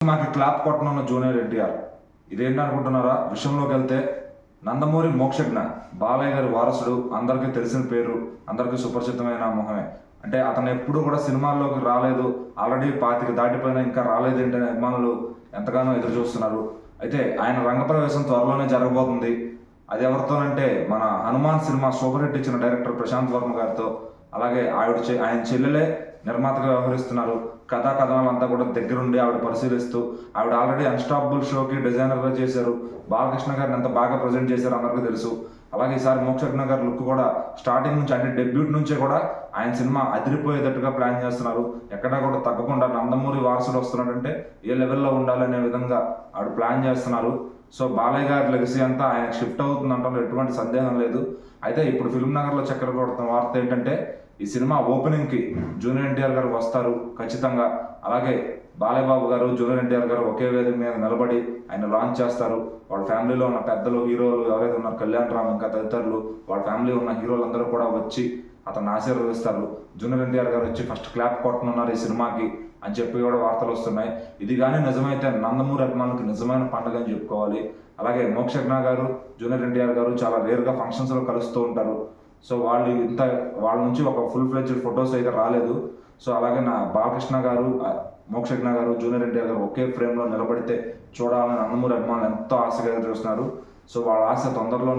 మాకు clap కొట్టనున్న junior NTR ఇదేంటి అనుకుంటున్నారా? విషయంలోకి వెళ్తే నందమూరి మోక్షజ్ఞ బాలయ్య గారి వారసుడు, అందరికీ తెలిసిన పేరు, అందరికీ సుపరిచితమైన మొహమే. అంటే అతను ఎప్పుడు కూడా సినిమాల్లోకి రాలేదు, ఆల్రెడీ 25 దాటిపోయినా ఇంకా రాలేదేంటనే అభిమానులు ఎంతగానో ఎదురు చూస్తున్నారు. అయితే ఆయన రంగప్రవేశం త్వరలోనే జరగబోతుంది. అది ఎవరితోనంటే మన హనుమాన్ సినిమా సూపర్ హిట్ ఇచ్చిన డైరెక్టర్ ప్రశాంత్ వర్మ గారితో. అలాగే ఆయన చెల్లెలే నిర్మాతగా వ్యవహరిస్తున్నారు. కథనాలంతా కూడా దగ్గరుండి ఆవిడ పరిశీలిస్తూ, ఆవిడ ఆల్రెడీ అన్స్టాపబుల్ షోకి డిజైనర్గా చేశారు. బాలకృష్ణ గారిని ఎంత బాగా ప్రజెంట్ చేశారు అందరికీ తెలుసు. అలాగే ఈసారి మోక్షజ్ఞ గారి లుక్ కూడా స్టార్టింగ్ నుంచి, అంటే డెబ్యూట్ నుంచే కూడా ఆయన సినిమా అదిరిపోయేటట్టుగా ప్లాన్ చేస్తున్నారు. ఎక్కడా కూడా తగ్గకుండా నందమూరి వారసుడు వస్తున్నాడంటే ఏ లెవెల్లో ఉండాలనే విధంగా ఆవిడ ప్లాన్ చేస్తున్నారు. సో బాలయ్య గారి లెగసీ అంతా ఆయన షిఫ్ట్ అవుతుందంటే ఎటువంటి సందేహం లేదు. అయితే ఇప్పుడు ఫిల్మ్ నగర్లో చక్కెర కొడుతున్న వార్త ఏంటంటే, ఈ సినిమా ఓపెనింగ్కి జూనియర్ ఎన్టీఆర్ గారు వస్తారు ఖచ్చితంగా. అలాగే బాలయ్య బాబు గారు, జూనియర్ ఎన్టీఆర్ గారు ఒకే వేదిక మీద నిలబడి ఆయన లాంచ్ చేస్తారు. వాళ్ళ ఫ్యామిలీలో ఉన్న పెద్దలు, హీరోలు ఎవరైతే ఉన్నారు, కళ్యాణ్ రామ్ ఇంకా తదితరులు, వాళ్ళ ఫ్యామిలీ ఉన్న హీరోలందరూ కూడా వచ్చి అతన్ని ఆశీర్వదిస్తారు. జూనియర్ ఎన్టీఆర్ గారు వచ్చి ఫస్ట్ క్లాప్ కొట్టనున్నారు ఈ సినిమాకి అని చెప్పి కూడా వార్తలు వస్తున్నాయి. ఇది కానీ నిజమైతే నందమూరి అభిమానులకు నిజమైన పండుగ అని చెప్పుకోవాలి. అలాగే మోక్షజ్ఞ గారు, జూనియర్ ఎన్టీఆర్ గారు చాలా రేర్గా ఫంక్షన్స్లో కలుస్తూ ఉంటారు. సో వాళ్ళ నుంచి ఒక ఫుల్ ఫ్లెడ్జ్డ్ ఫొటోస్ అయితే రాలేదు. సో అలాగే నా బాలకృష్ణ గారు, మోక్షజ్ఞ గారు, జూనియర్ ఎన్టీఆర్ గారు ఒకే ఫ్రేమ్లో నిలబడితే చూడాలని నందమూరి అభిమానులు ఎంతో ఆశగా చూస్తున్నారు. సో వాళ్ళ ఆశ తొందరలో